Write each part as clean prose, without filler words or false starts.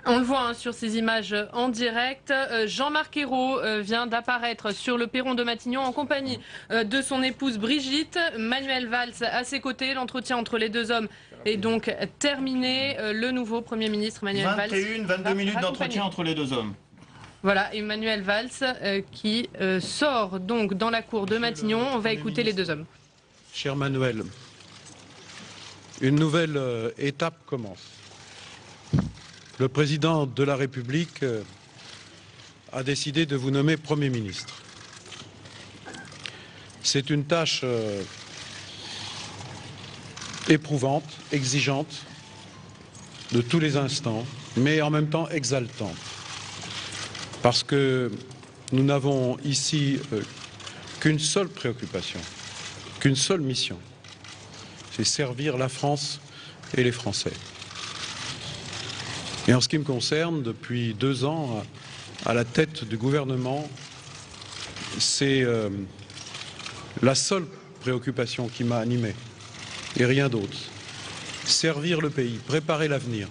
On le voit sur ces images en direct. Jean-Marc Ayrault vient d'apparaître sur le perron de Matignon en compagnie de son épouse Brigitte. Manuel Valls à ses côtés. L'entretien entre les deux hommes est donc terminé. Le nouveau Premier ministre Manuel Valls. 22 minutes d'entretien entre les deux hommes. Voilà, Emmanuel Valls qui sort donc dans la cour de Matignon. On va écouter les deux hommes. Cher Manuel, une nouvelle étape commence. Le président de la République a décidé de vous nommer Premier ministre. C'est une tâche éprouvante, exigeante, de tous les instants, mais en même temps exaltante. Parce que nous n'avons ici qu'une seule préoccupation, qu'une seule mission, c'est servir la France et les Français. Et en ce qui me concerne, depuis 2 ans, à la tête du gouvernement, c'est la seule préoccupation qui m'a animé, et rien d'autre. Servir le pays, préparer l'avenir.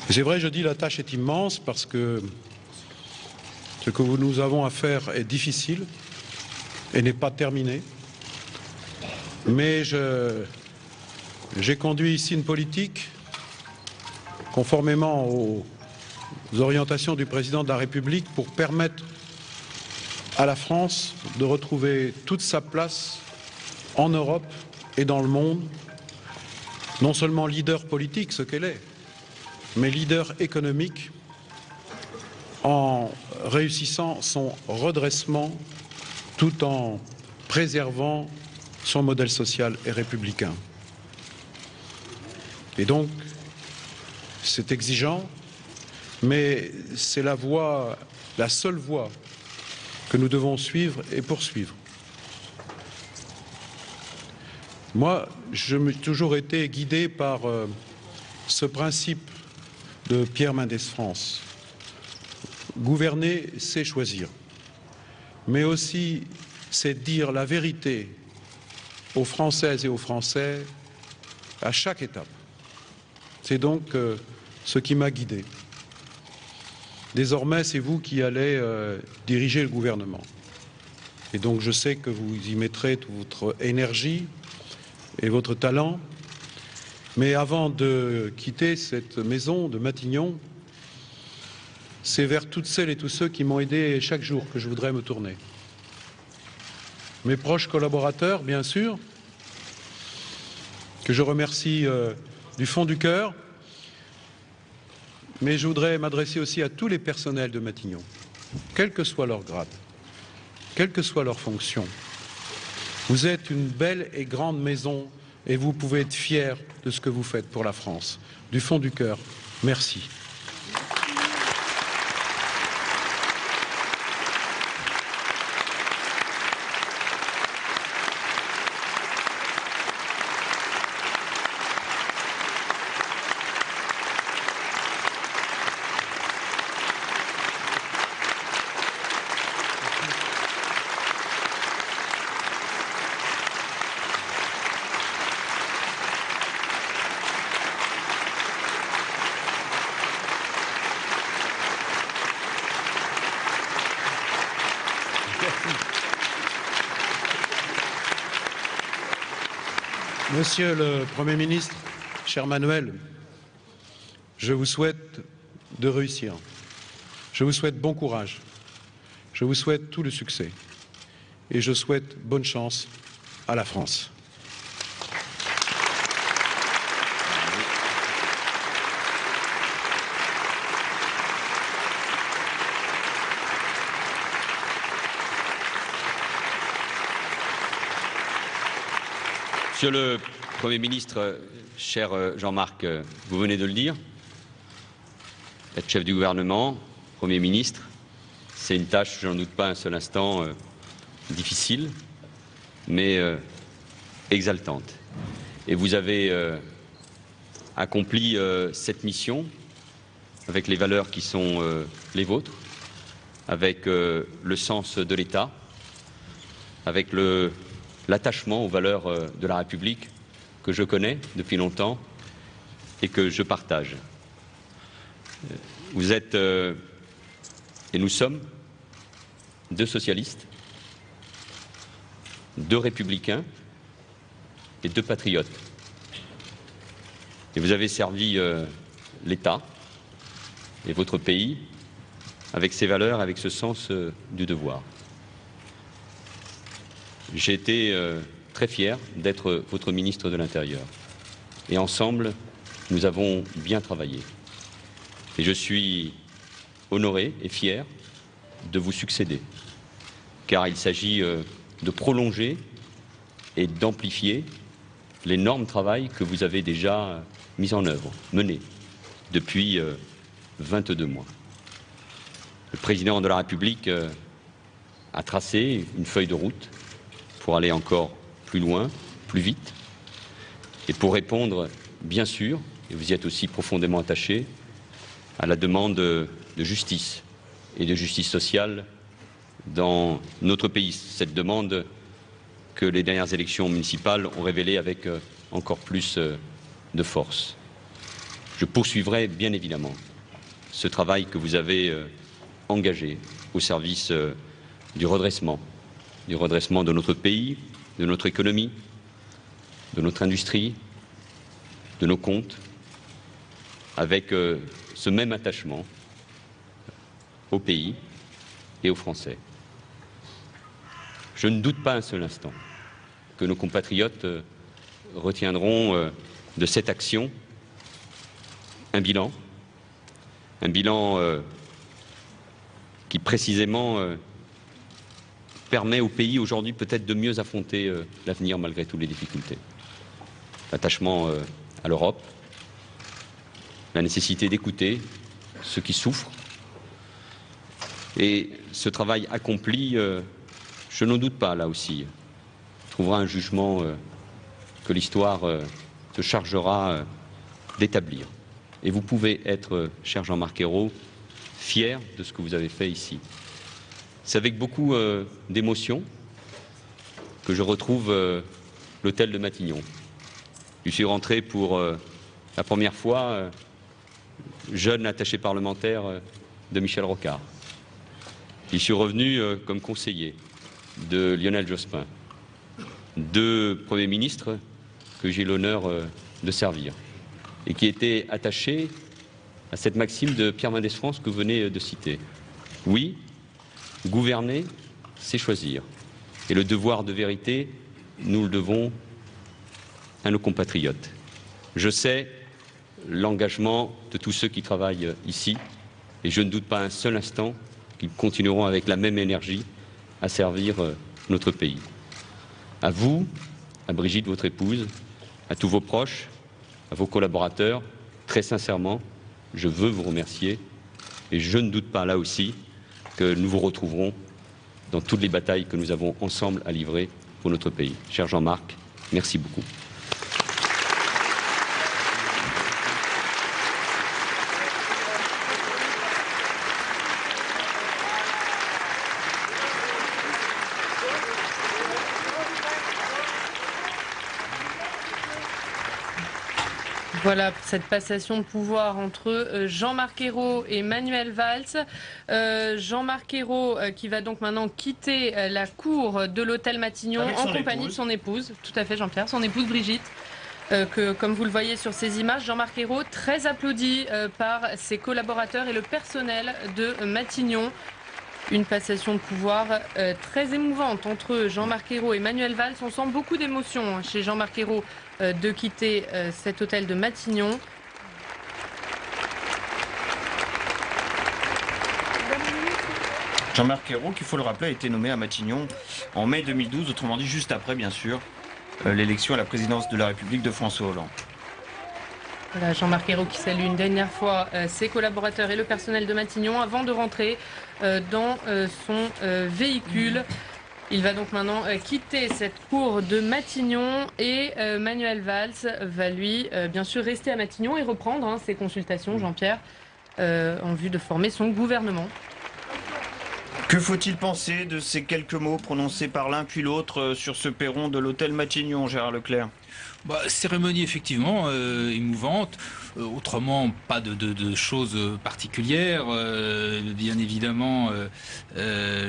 C'est vrai, je dis la tâche est immense parce que ce que nous avons à faire est difficile et n'est pas terminé. Mais j'ai conduit ici une politique conformément aux orientations du président de la République pour permettre à la France de retrouver toute sa place en Europe et dans le monde, non seulement leader politique, ce qu'elle est, mais leader économique en réussissant son redressement tout en préservant son modèle social et républicain. Et donc, c'est exigeant, mais c'est la voie, la seule voie que nous devons suivre et poursuivre. Moi, je me suis toujours été guidé par ce principe de Pierre Mendès France. Gouverner, c'est choisir, mais aussi c'est dire la vérité aux Françaises et aux Français à chaque étape. C'est donc ce qui m'a guidé. Désormais, c'est vous qui allez diriger le gouvernement. Et donc je sais que vous y mettrez toute votre énergie et votre talent. Mais avant de quitter cette maison de Matignon, c'est vers toutes celles et tous ceux qui m'ont aidé chaque jour que je voudrais me tourner. Mes proches collaborateurs, bien sûr, que je remercie du fond du cœur, mais je voudrais m'adresser aussi à tous les personnels de Matignon, quel que soit leur grade, quelle que soit leur fonction. Vous êtes une belle et grande maison et vous pouvez être fiers de ce que vous faites pour la France. Du fond du cœur, merci. Monsieur le Premier ministre, cher Manuel, je vous souhaite de réussir. Je vous souhaite bon courage. Je vous souhaite tout le succès. Et je souhaite bonne chance à la France. Monsieur le Premier ministre, cher Jean-Marc, vous venez de le dire, être chef du gouvernement, Premier ministre, c'est une tâche, je n'en doute pas un seul instant, difficile, mais exaltante. Et vous avez accompli cette mission avec les valeurs qui sont les vôtres, avec le sens de l'État, avec l'attachement aux valeurs de la République que je connais depuis longtemps et que je partage. Vous êtes, et nous sommes, 2 socialistes, 2 républicains et 2 patriotes. Et vous avez servi l'État et votre pays avec ses valeurs, avec ce sens du devoir. J'ai été très fier d'être votre ministre de l'Intérieur. Et ensemble, nous avons bien travaillé. Et je suis honoré et fier de vous succéder, car il s'agit de prolonger et d'amplifier l'énorme travail que vous avez déjà mis en œuvre, mené depuis 22 mois. Le président de la République a tracé une feuille de route pour aller encore plus loin, plus vite, et pour répondre, bien sûr, et vous y êtes aussi profondément attaché, à la demande de justice et de justice sociale dans notre pays. Cette demande que les dernières élections municipales ont révélée avec encore plus de force. Je poursuivrai bien évidemment ce travail que vous avez engagé au service du redressement de notre pays, de notre économie, de notre industrie, de nos comptes, avec ce même attachement au pays et aux Français. Je ne doute pas un seul instant que nos compatriotes retiendront de cette action un bilan qui précisément permet au pays aujourd'hui peut-être de mieux affronter l'avenir malgré toutes les difficultés. L'attachement à l'Europe, la nécessité d'écouter ceux qui souffrent. Et ce travail accompli, je n'en doute pas là aussi, trouvera un jugement que l'histoire se chargera d'établir. Et vous pouvez être, cher Jean-Marc Ayrault, fier de ce que vous avez fait ici. C'est avec beaucoup d'émotion que je retrouve l'hôtel de Matignon. Je suis rentré pour la première fois jeune attaché parlementaire de Michel Rocard. Je suis revenu comme conseiller de Lionel Jospin, 2 premiers ministres que j'ai l'honneur de servir et qui étaient attachés à cette maxime de Pierre Mendès France que vous venez de citer. Oui, gouverner, c'est choisir. Et le devoir de vérité, nous le devons à nos compatriotes. Je sais l'engagement de tous ceux qui travaillent ici et je ne doute pas un seul instant qu'ils continueront avec la même énergie à servir notre pays. À vous, à Brigitte, votre épouse, à tous vos proches, à vos collaborateurs, très sincèrement, je veux vous remercier et je ne doute pas là aussi que nous vous retrouverons dans toutes les batailles que nous avons ensemble à livrer pour notre pays. Cher Jean-Marc, merci beaucoup. Voilà cette passation de pouvoir entre Jean-Marc Ayrault et Manuel Valls. Jean-Marc Ayrault qui va donc maintenant quitter la cour de l'hôtel Matignon en compagnie de son épouse. Tout à fait, Jean-Pierre, son épouse Brigitte. Que, comme vous le voyez sur ces images, Jean-Marc Ayrault très applaudi par ses collaborateurs et le personnel de Matignon. Une passation de pouvoir très émouvante entre Jean-Marc Ayrault et Manuel Valls. On sent beaucoup d'émotion chez Jean-Marc Ayrault de quitter cet hôtel de Matignon. Jean-Marc Ayrault, qu'il faut le rappeler, a été nommé à Matignon en mai 2012, autrement dit juste après, bien sûr, l'élection à la présidence de la République de François Hollande. Voilà, Jean-Marc Ayrault qui salue une dernière fois ses collaborateurs et le personnel de Matignon avant de rentrer dans son véhicule. Il va donc maintenant quitter cette cour de Matignon et Manuel Valls va lui bien sûr rester à Matignon et reprendre ses consultations, Jean-Pierre, en vue de former son gouvernement. Que faut-il penser de ces quelques mots prononcés par l'un puis l'autre sur ce perron de l'hôtel Matignon, Gérard Leclerc? Cérémonie effectivement émouvante. Autrement, pas de choses particulières. Bien évidemment,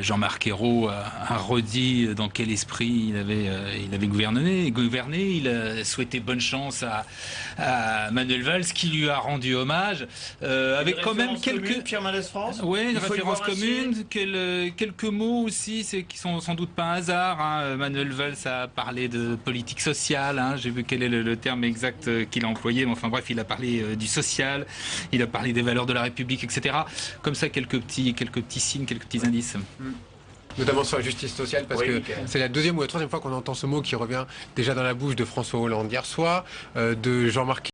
Jean-Marc Ayrault a redit dans quel esprit il avait gouverné. Il a souhaité bonne chance à Manuel Valls, qui lui a rendu hommage, avec quand même quelques... Pierre Mendès France. Oui, une référence commune, quelques mots aussi, qui sont sans doute pas un hasard. Hein. Manuel Valls a parlé de politique sociale. Hein. J'ai vu quel est le terme exact qu'il a employé, mais enfin bref, il a parlé du social, il a parlé des valeurs de la République, etc. Comme ça, quelques petits signes, quelques petits indices. Notamment sur la justice sociale, parce que c'est la deuxième ou la troisième fois qu'on entend ce mot qui revient déjà dans la bouche de François Hollande hier soir, de Jean-Marc